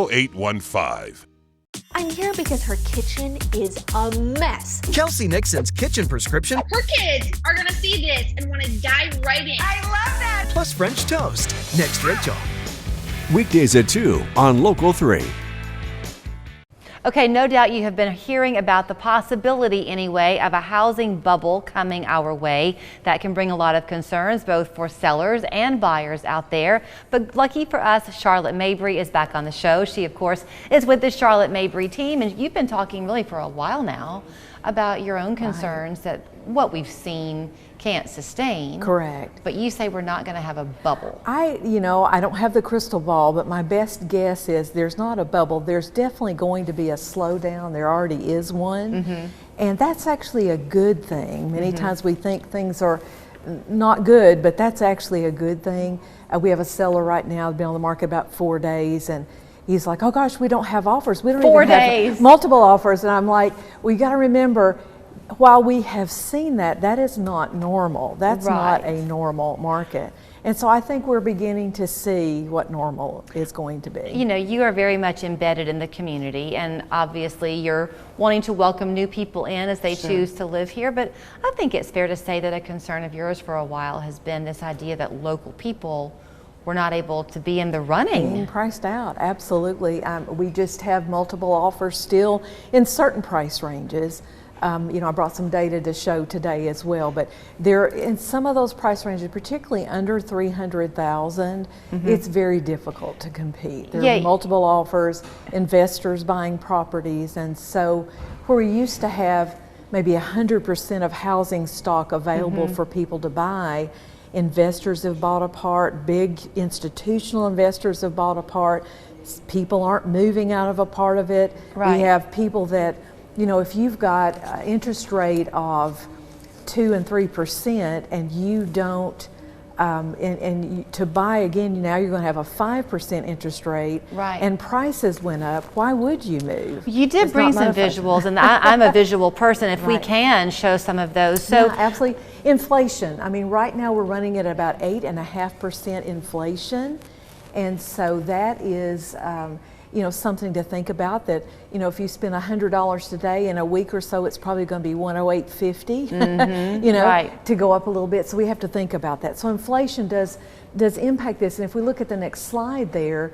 70815. I'm here because her kitchen is a mess. Kelsey Nixon's kitchen prescription. Her kids are going to see this and want to dive right in. I love that. Plus French toast. Next, Rachel. Weekdays at 2 on Local 3. Okay, no doubt you have been hearing about the possibility anyway of a housing bubble coming our way. That can bring a lot of concerns both for sellers and buyers out there. But lucky for us, Charlotte Mabry is back on the show. She, of course, is with the Charlotte Mabry team, and you've been talking really for a while now about your own concerns that what we've seen can't sustain. Correct. But you say we're not going to have a bubble. I don't have the crystal ball, but my best guess is there's not a bubble. There's definitely going to be a slowdown. There already is one. And that's actually a good thing. Many times we think things are not good, but that's actually a good thing. We have a seller right now, been on the market about 4 days, and he's like, oh gosh, we don't have offers. We don't 4 even days. have multiple offers. And I'm like, well, you got to remember, while we have seen that, that is not normal. That's not a normal market. And so I think we're beginning to see what normal is going to be. You know, you are very much embedded in the community, and obviously you're wanting to welcome new people in as they choose to live here. But I think it's fair to say that a concern of yours for a while has been this idea that local people were not able to be in the running. Being priced out, absolutely. We just have multiple offers still in certain price ranges. I brought some data to show today as well, but there in some of those price ranges, particularly under 300,000, it's very difficult to compete. There are multiple offers, investors buying properties, and so where we used to have maybe 100% of housing stock available for people to buy, investors have bought apart, big institutional investors have bought apart, people aren't moving out of a part of it. We have people that, if you've got an interest rate of 2 and 3% and you don't, to buy again, now you're going to have a 5% interest rate, and prices went up, why would you move? You did bring some visuals, and I'm a visual person. If we can show some of those. So absolutely. Inflation. I mean, right now we're running at about 8.5% inflation, and so that is something to think about, that if you spend $100 today, in a week or so it's probably going to be 108.50 to go up a little bit. So we have to think about that. So inflation does impact this, and if we look at the next slide there,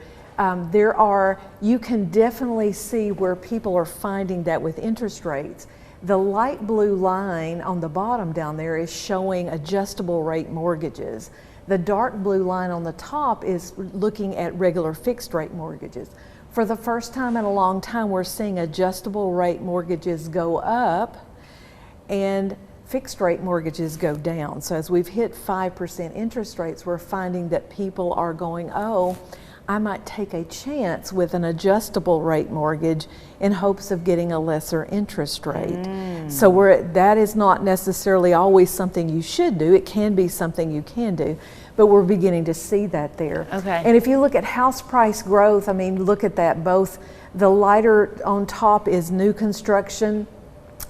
you can definitely see where people are finding that with interest rates. The light blue line on the bottom down there is showing adjustable rate mortgages. The dark blue line on the top is looking at regular fixed rate mortgages. For the first time in a long time, we're seeing adjustable rate mortgages go up and fixed rate mortgages go down. So as we've hit 5% interest rates, we're finding that people are going, oh, I might take a chance with an adjustable rate mortgage in hopes of getting a lesser interest rate. So that is not necessarily always something you should do. It can be something you can do, but we're beginning to see that there. And if you look at house price growth, I mean, look at that. Both the lighter on top is new construction.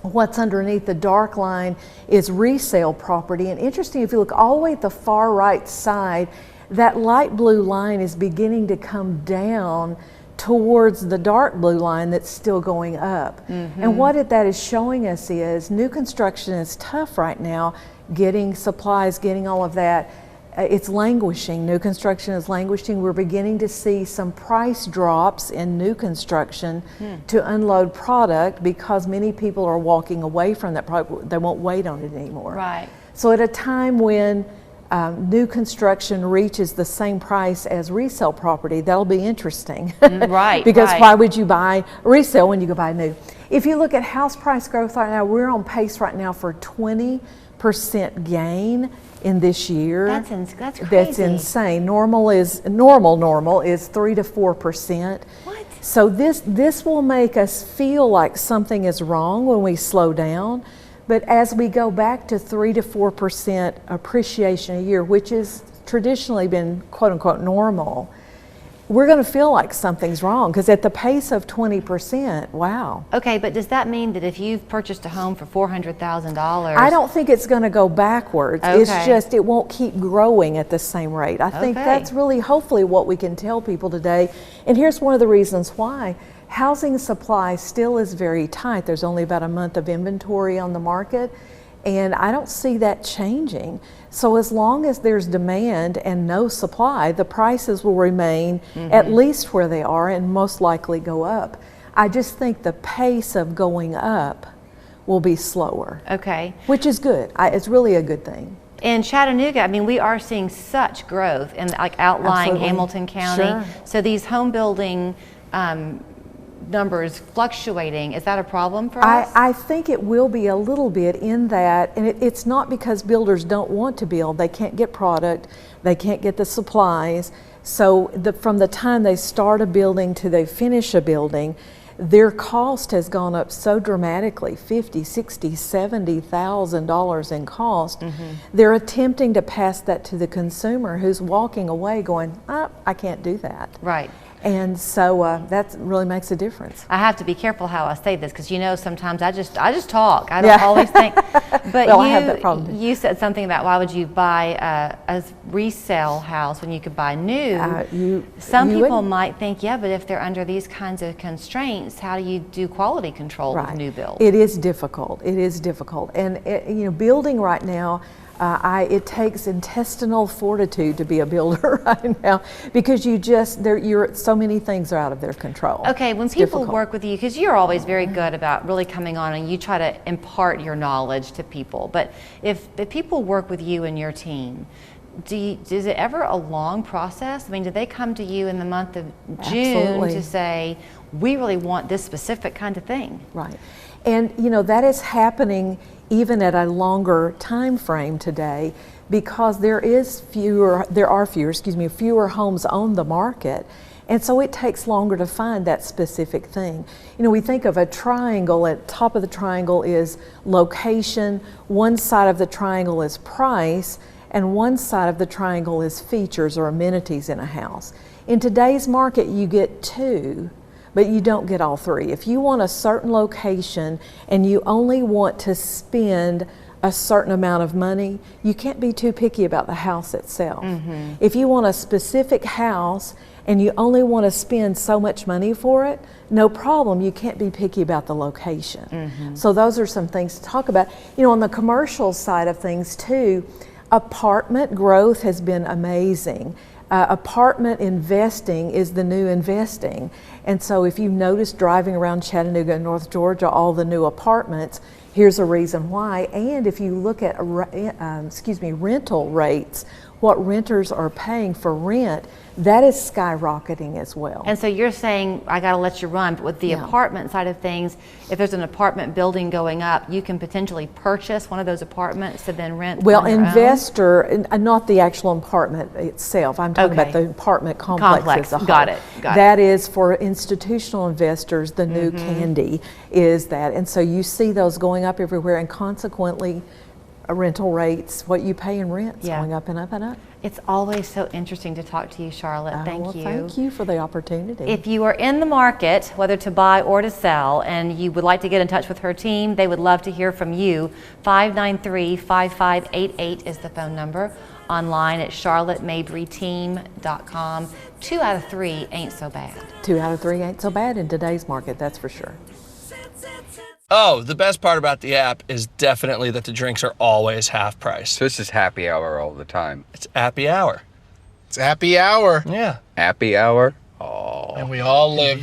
What's underneath the dark line is resale property. And interesting, if you look all the way at the far right side, that light blue line is beginning to come down towards the dark blue line that's still going up. And what that is showing us is new construction is tough right now, getting supplies, getting all of that. It's languishing. New construction is languishing. We're beginning to see some price drops in new construction to unload product because many people are walking away from that product. They won't wait on it anymore. So at a time when new construction reaches the same price as resale property, that'll be interesting. Because why would you buy resale when you can buy new? If you look at house price growth right now, we're on pace right now for 20% gain in this year. That's crazy. That's insane. Normal is 3 to 4%. What? So this will make us feel like something is wrong when we slow down. But as we go back to 3 to 4% appreciation a year, which has traditionally been quote unquote normal, we're going to feel like something's wrong because at the pace of 20%, wow. Okay, but does that mean that if you've purchased a home for $400,000? I don't think it's going to go backwards. Okay. It's just it won't keep growing at the same rate. I think Okay. that's really hopefully what we can tell people today. And here's one of the reasons why. Housing supply still is very tight. There's only about a month of inventory on the market, and I don't see that changing. So as long as there's demand and no supply, the prices will remain at least where they are and most likely go up. I just think the pace of going up will be slower. Okay. Which is good. It's really a good thing. In Chattanooga, I mean, we are seeing such growth in like outlying Absolutely. Hamilton County. Sure. So these home building numbers fluctuating, is that a problem for us? I think it will be a little bit in that, and it's not because builders don't want to build. They can't get product, they can't get the supplies. So from the time they start a building to they finish a building, their cost has gone up so dramatically, $50,000, $60,000, $70,000 in cost. They're attempting to pass that to the consumer who's walking away going, I can't do that. Right. And so that really makes a difference. I have to be careful how I say this because sometimes I just talk. I don't always think. But Well, I have that problem. You said something about why would you buy a resale house when you could buy new? Some you people wouldn't. might think, yeah, but if they're under these kinds of constraints, how do you do quality control with new build? It is difficult. It is difficult. And building right now, it takes intestinal fortitude to be a builder right now because so many things are out of their control. Okay, when It's people difficult. work with you, because you're always very good about really coming on and you try to impart your knowledge to people, but if people work with you and your team, is it ever a long process? I mean, do they come to you in the month of June Absolutely. to say, we really want this specific kind of thing? Right. And that is happening even at a longer time frame today because there are fewer homes on the market. And so it takes longer to find that specific thing. We think of a triangle. At the top of the triangle is location, one side of the triangle is price, and one side of the triangle is features or amenities in a house. In today's market, you get two, but you don't get all three. If you want a certain location and you only want to spend a certain amount of money, you can't be too picky about the house itself. If you want a specific house and you only want to spend so much money for it, no problem, you can't be picky about the location. So those are some things to talk about. On the commercial side of things too, apartment growth has been amazing. Apartment investing is the new investing. And so if you've noticed driving around Chattanooga and North Georgia, all the new apartments, here's a reason why. And if you look at rental rates, what renters are paying for rent, that is skyrocketing as well. And so you're saying, I got to let you run, but with the apartment side of things, if there's an apartment building going up, you can potentially purchase one of those apartments to then rent Well, on your investor, not the actual apartment itself. I'm talking about the apartment complex as a whole. Got it. That is for institutional investors, the new candy is that. And so you see those going up everywhere, and consequently, rental rates, what you pay in rent, going up and up and up. It's always so interesting to talk to you, Charlotte. Thank you. Thank you for the opportunity. If you are in the market, whether to buy or to sell, and you would like to get in touch with her team, they would love to hear from you. 593-5588 is the phone number. Online at charlottemabryteam.com. 2 out of 3 ain't so bad. 2 out of 3 ain't so bad in today's market, that's for sure. Oh, the best part about the app is definitely that the drinks are always half price. So this is happy hour all the time. It's happy hour. It's happy hour. Yeah. Happy hour? And we all live